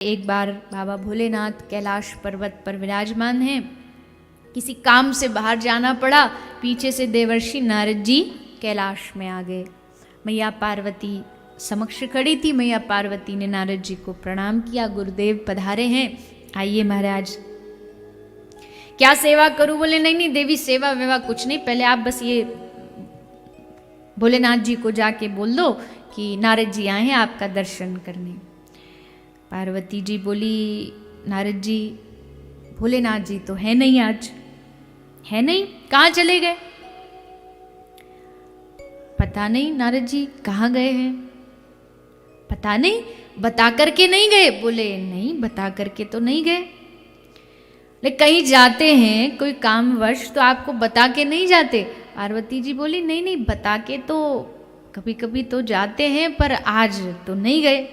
एक बार बाबा भोलेनाथ कैलाश पर्वत पर विराजमान हैं। किसी काम से बाहर जाना पड़ा, पीछे से देवर्षि नारद जी कैलाश में आ गए। मैया पार्वती समक्ष खड़ी थी। मैया पार्वती ने नारद जी को प्रणाम किया। गुरुदेव पधारे हैं, आइए महाराज, क्या सेवा करूं? बोले नहीं नहीं देवी, सेवा वेवा कुछ नहीं, पहले आप बस ये भोलेनाथ जी को जाके बोल दो कि नारद जी आए हैं आपका दर्शन करने। पार्वती जी बोली, नारद जी, भोलेनाथ जी तो है नहीं, आज है नहीं, कहाँ चले गए? पता नहीं नारद जी कहाँ गए हैं, पता नहीं, बता करके नहीं गए? बोले नहीं, बता करके तो नहीं गए, लेकिन कहीं जाते हैं कोई कामवश तो आपको बता के नहीं जाते? पार्वती जी बोली नहीं नहीं, बता के तो कभी कभी तो जाते हैं, पर आज तो नहीं गए।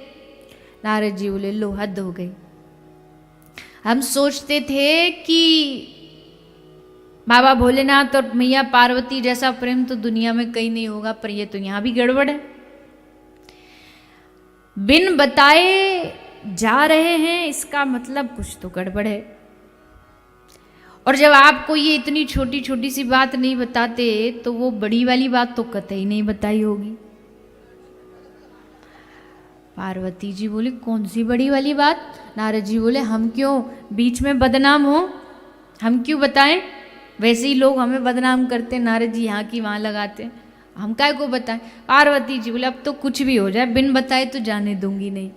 नारद जी बोले लो, हद हो गई। हम सोचते थे कि बाबा भोलेनाथ और मैया पार्वती जैसा प्रेम तो दुनिया में कहीं नहीं होगा, पर ये तो यहाँ भी गड़बड़ है। बिन बताए जा रहे हैं, इसका मतलब कुछ तो गड़बड़ है। और जब आपको ये इतनी छोटी छोटी सी बात नहीं बताते तो वो बड़ी वाली बात तो कतई नहीं बताई होगी। पार्वती जी बोली कौन सी बड़ी वाली बात? नारद जी बोले हम क्यों बीच में बदनाम हो, हम क्यों बताएं? वैसे ही लोग हमें बदनाम करते, नारद जी यहाँ की वहाँ लगाते, हम काय को बताएं? पार्वती जी बोले अब तो कुछ भी हो जाए, बिन बताए तो जाने दूंगी नहीं।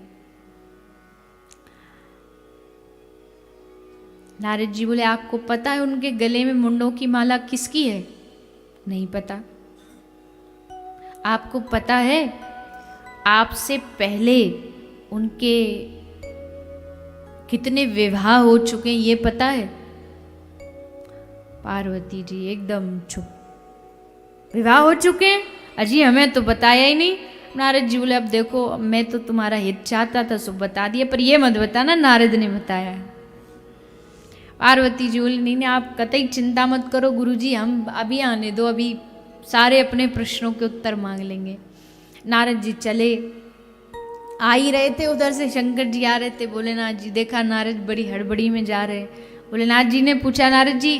नारद जी बोले आपको पता है उनके गले में मुंडों की माला किसकी है? नहीं पता। आपको पता है आपसे पहले उनके कितने विवाह हो चुके हैं, ये पता है? पार्वती जी एकदम चुप, विवाह हो चुके हैं? अजी हमें तो बताया ही नहीं। नारद जी बोले अब देखो, मैं तो तुम्हारा हित चाहता था सो बता दिया, पर ये मत बताना नारद ने बताया। पार्वती जी बोली नहीं नहीं, आप कतई चिंता मत करो गुरुजी, हम अभी आने दो, अभी सारे अपने प्रश्नों के उत्तर मांग लेंगे। नारद जी चले, आ ही रहे थे, उधर से शंकर जी आ रहे थे। भोलेनाथ जी देखा नारद बड़ी हड़बड़ी में जा रहे। भोलेनाथ जी ने पूछा नारद जी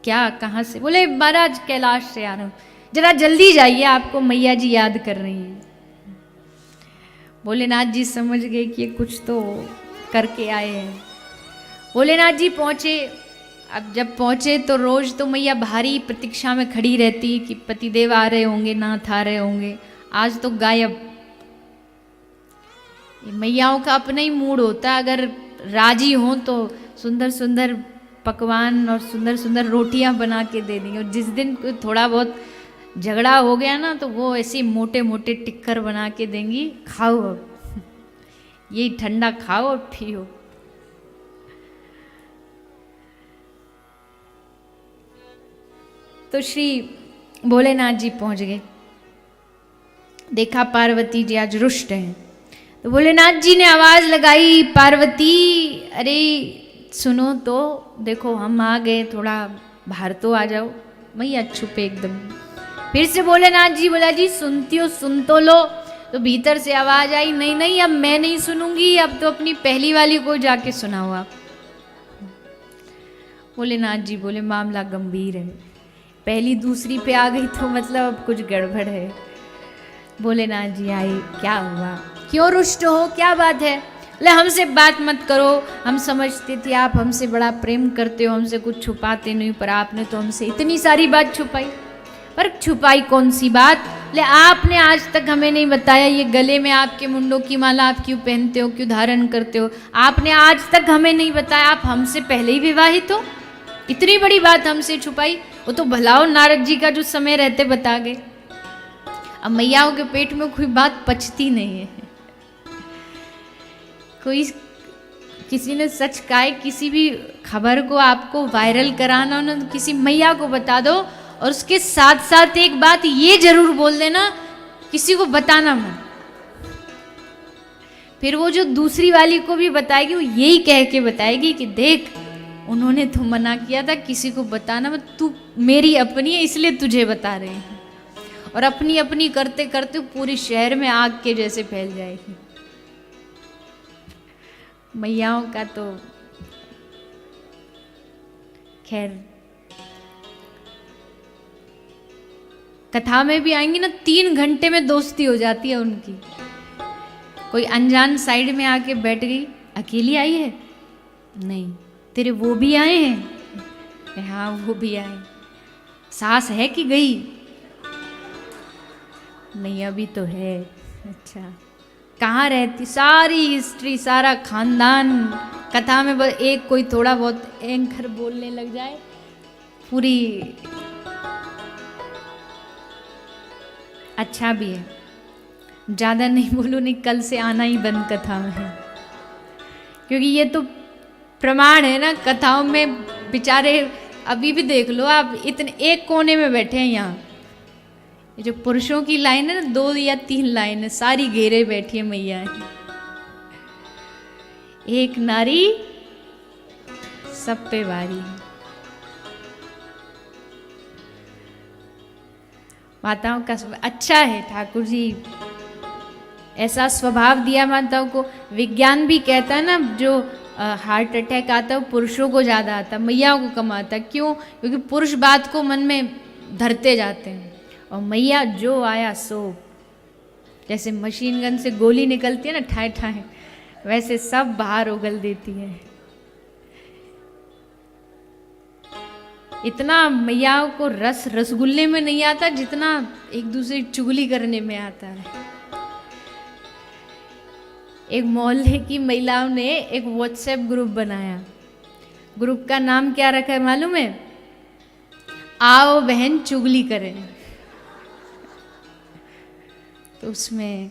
क्या, कहाँ से? बोले महाराज कैलाश से आ रहा हूँ, जरा जल्दी जाइए, आपको मैया जी याद कर रही हैं। भोलेनाथ जी समझ गए कि ये कुछ तो करके आए हैं। भोलेनाथ जी पहुँचे। अब जब पहुँचे तो रोज तो मैया भारी प्रतीक्षा में खड़ी रहती कि पतिदेव आ रहे होंगे, नाथ आ रहे होंगे, आज तो गायब। मैयाओं का अपना ही मूड होता है, अगर राजी हों तो सुंदर सुंदर पकवान और सुंदर सुंदर रोटियां बना के दे देंगे, और जिस दिन कोई थोड़ा बहुत झगड़ा हो गया ना तो वो ऐसे मोटे मोटे टिक्कर बना के देंगी, खाओ अब यही ठंडा खाओ और पियो। तो श्री भोलेनाथ जी पहुंच गए, देखा पार्वती जी आज रुष्ट हैं। तो भोलेनाथ जी ने आवाज लगाई, पार्वती अरे सुनो तो, देखो हम आ गए, थोड़ा बाहर तो आ जाओ। मैया चुप एकदम। फिर से भोलेनाथ जी बोला जी सुनती हो, सुन तो लो। तो भीतर से आवाज आई, नहीं नहीं अब मैं नहीं सुनूंगी, अब तो अपनी पहली वाली को जाके सुनाओ आप। भोलेनाथ जी बोले मामला गंभीर है, पहली दूसरी पे आ गई तो मतलब अब कुछ गड़बड़ है। भोलेनाथ जी आए, क्या हुआ, क्यों रुष्ट हो, क्या बात है? ले हमसे बात मत करो, हम समझते थे आप हमसे बड़ा प्रेम करते हो, हमसे कुछ छुपाते नहीं, पर आपने तो हमसे इतनी सारी बात छुपाई। पर छुपाई कौन सी बात? ले आपने आज तक हमें नहीं बताया ये गले में आपके मुंडों की माला आप क्यों पहनते हो, क्यों धारण करते हो? आपने आज तक हमें नहीं बताया, आप हमसे पहले ही विवाहित हो, इतनी बड़ी बात हमसे छुपाई। वो तो भलाओ नारद जी का जो समय रहते बता गए। अब मैयाओं के पेट में कोई बात पचती नहीं है। कोई किसी ने सच कहा है, किसी भी खबर को आपको वायरल कराना हो ना तो किसी मैया को बता दो, और उसके साथ साथ एक बात ये जरूर बोल देना, किसी को बताना मत। फिर वो जो दूसरी वाली को भी बताएगी वो यही कह के बताएगी कि देख उन्होंने तो मना किया था, किसी को बताना मत, तू मेरी अपनी है इसलिए तुझे बता रहे हैं। और अपनी अपनी करते करते पूरी शहर में आग के जैसे फैल जाएगी। मैयाओं का तो खैर, कथा में भी आएंगी ना, 3 घंटे में दोस्ती हो जाती है उनकी। कोई अनजान साइड में आके बैठ गई, अकेली आई है? नहीं। तेरे वो भी आए हैं? हाँ वो भी आए। सास है कि गई? नहीं अभी तो है। अच्छा, कहाँ रहती? सारी हिस्ट्री, सारा खानदान कथा में, बस एक कोई थोड़ा बहुत एंकर बोलने लग जाए, पूरी। अच्छा भी है, ज़्यादा नहीं बोलूँ, नहीं कल से आना ही बंद कथा में, क्योंकि ये तो प्रमाण है ना कथाओं में। बेचारे अभी भी देख लो आप, इतने एक कोने में बैठे हैं यहाँ। ये जो पुरुषों की लाइन है ना, 2 या 3 लाइन है, सारी घेरे बैठी है मैया। एक नारी सब पे वारी। माताओं का अच्छा है, ठाकुर जी ऐसा स्वभाव दिया माताओं को। विज्ञान भी कहता है ना, जो हार्ट अटैक आता है वो पुरुषों को ज़्यादा आता है, मैयाओं को कम आता है। क्यों? क्योंकि पुरुष बात को मन में धरते जाते हैं, और मैया जो आया सो, जैसे मशीन गन से गोली निकलती है ना ठाए ठाए, वैसे सब बाहर उगल देती है। इतना मैयाओं को रस रसगुल्ले में नहीं आता जितना एक दूसरे की चुगली करने में आता है। एक मोहल्ले की महिलाओं ने एक व्हाट्सएप ग्रुप बनाया। ग्रुप का नाम क्या रखा है मालूम है? आओ बहन चुगली करें। तो उसमें,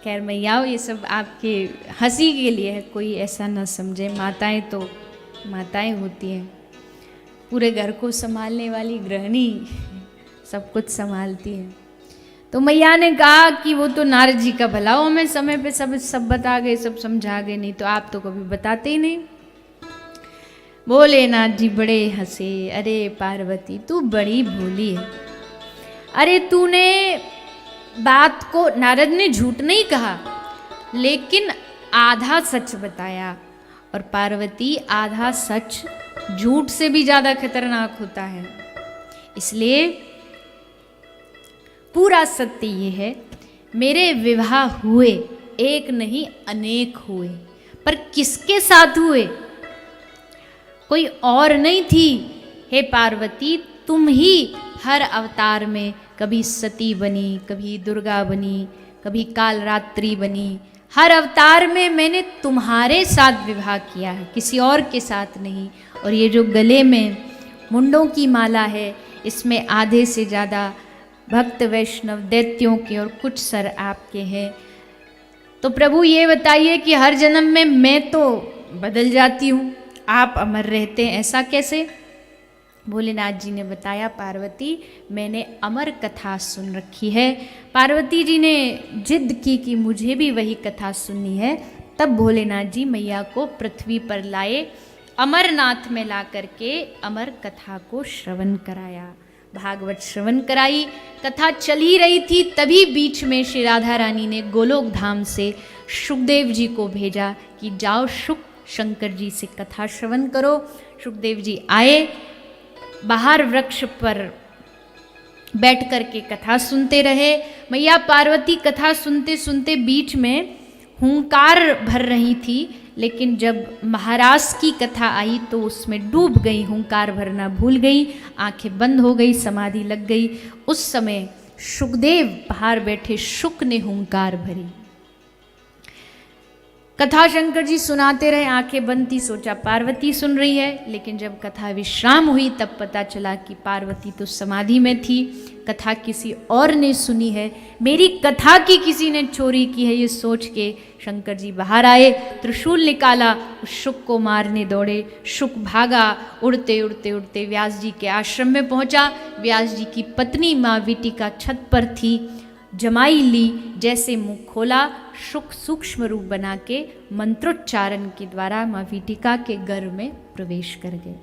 खैर मैयाओं ये सब आपके हंसी के लिए है, कोई ऐसा ना समझे। माताएं तो माताएं होती हैं, पूरे घर को संभालने वाली गृहिणी सब कुछ संभालती है। तो मैया ने कहा कि वो तो नारद जी का भला हो, हमें समय पे सब बता गए, सब समझा गए, नहीं तो आप तो कभी बताते ही नहीं। भोलेनाथ जी बड़े हंसे। अरे पार्वती तू बड़ी भोली है। अरे तूने बात को, नारद ने झूठ नहीं कहा लेकिन आधा सच बताया, और पार्वती आधा सच झूठ से भी ज्यादा खतरनाक होता है। इसलिए पूरा सत्य ये है, मेरे विवाह हुए, एक नहीं अनेक हुए, पर किसके साथ हुए? कोई और नहीं थी। हे पार्वती तुम ही हर अवतार में कभी सती बनी, कभी दुर्गा बनी, कभी कालरात्रि बनी। हर अवतार में मैंने तुम्हारे साथ विवाह किया है, किसी और के साथ नहीं। और ये जो गले में मुंडों की माला है, इसमें आधे से ज़्यादा भक्त वैष्णव दैत्यों के और कुछ सर आपके हैं। तो प्रभु ये बताइए कि हर जन्म में मैं तो बदल जाती हूँ, आप अमर रहते हैं, ऐसा कैसे? भोलेनाथ जी ने बताया, पार्वती मैंने अमर कथा सुन रखी है। पार्वती जी ने जिद की कि मुझे भी वही कथा सुननी है। तब भोलेनाथ जी मैया को पृथ्वी पर लाए, अमरनाथ में ला करके अमर कथा को श्रवण कराया, भागवत श्रवण कराई। कथा चल ही रही थी, तभी बीच में श्री राधा रानी ने गोलोक धाम से शुकदेव जी को भेजा कि जाओ शुक शंकर जी से कथा श्रवण करो। शुकदेव जी आए, बाहर वृक्ष पर बैठ कर के कथा सुनते रहे। मैया पार्वती कथा सुनते सुनते बीच में हुंकार भर रही थी, लेकिन जब महाराज की कथा आई तो उसमें डूब गई, हुंकार भरना भूल गई, आंखें बंद हो गई, समाधि लग गई। उस समय शुकदेव बाहर बैठे, शुक ने हुंकार भरी। कथा शंकर जी सुनाते रहे, आंखें बंद थी, सोचा पार्वती सुन रही है। लेकिन जब कथा विश्राम हुई तब पता चला कि पार्वती तो समाधि में थी, कथा किसी और ने सुनी है, मेरी कथा की किसी ने चोरी की है। ये सोच के शंकर जी बाहर आए, त्रिशूल निकाला, उस शुक को मारने दौड़े। शुक भागा, उड़ते उड़ते उड़ते व्यास जी के आश्रम में पहुंचा। व्यास जी की पत्नी माँ वीटिका छत पर थी, जमाई ली, जैसे मुंह खोला, शुक सूक्ष्म रूप बना के मंत्रोच्चारण के द्वारा माँ वीटिका के गर्भ में प्रवेश कर गए।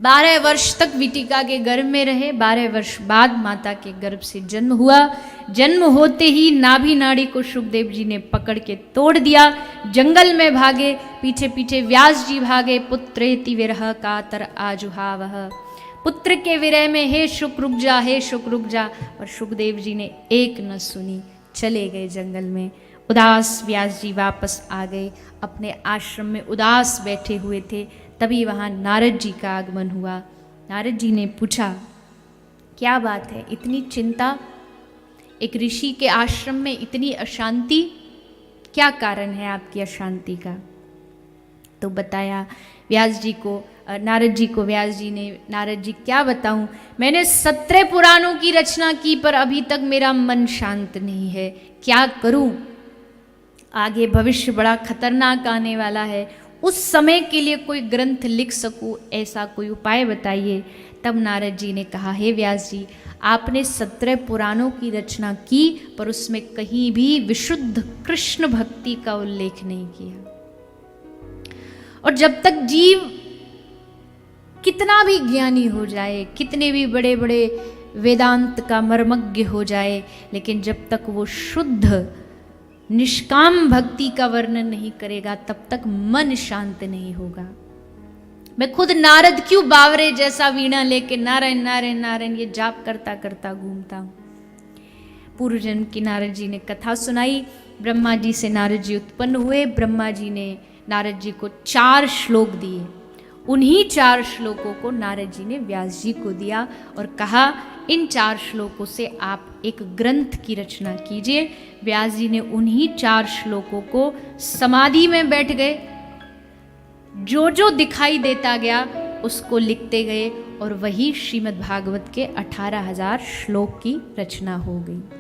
12 वर्ष तक विटिका के गर्भ में रहे। 12 वर्ष बाद माता के गर्भ से जन्म हुआ। जन्म होते ही नाभि नाड़ी को सुखदेव जी ने पकड़ के तोड़ दिया। जंगल में भागे, पीछे पीछे व्यास जी भागे। पुत्रेति विरह कातर आजुहावह, पुत्र के विरह में हे शुक रुक जा, हे शुक रुक जा। और सुखदेव जी ने एक न सुनी, चले गए जंगल में। उदास व्यास जी वापस आ गए, अपने आश्रम में उदास बैठे हुए थे। तभी वहाँ नारद जी का आगमन हुआ। नारद जी ने पूछा, क्या बात है, इतनी चिंता, एक ऋषि के आश्रम में इतनी अशांति, क्या कारण है आपकी अशांति का? तो बताया व्यास जी को, नारद जी को व्यास जी ने, नारद जी क्या बताऊं, मैंने 17 पुराणों की रचना की पर अभी तक मेरा मन शांत नहीं है, क्या करूं? आगे भविष्य बड़ा खतरनाक आने वाला है, उस समय के लिए कोई ग्रंथ लिख सकूं, ऐसा कोई उपाय बताइए। तब नारद जी ने कहा, हे व्यास जी, आपने 17 पुराणों की रचना की पर उसमें कहीं भी विशुद्ध कृष्ण भक्ति का उल्लेख नहीं किया। और जब तक जीव कितना भी ज्ञानी हो जाए, कितने भी बड़े बड़े वेदांत का मर्मज्ञ हो जाए, लेकिन जब तक वो शुद्ध निष्काम भक्ति का वर्णन नहीं करेगा तब तक मन शांत नहीं होगा। मैं खुद नारद क्यों बावरे जैसा वीणा लेके नारायण नारायण नारायण ये जाप करता करता घूमता हूं। पूर्व जन्म की नारद जी ने कथा सुनाई। ब्रह्मा जी से नारद जी उत्पन्न हुए। ब्रह्मा जी ने नारद जी को 4 श्लोक दिए। उन्हीं 4 श्लोकों को नारद जी ने व्यास जी को दिया और कहा, इन 4 श्लोकों से आप एक ग्रंथ की रचना कीजिए। व्यास जी ने उन्हीं 4 श्लोकों को समाधि में बैठ गए, जो जो दिखाई देता गया उसको लिखते गए और वही श्रीमद् भागवत के 18,000 श्लोक की रचना हो गई।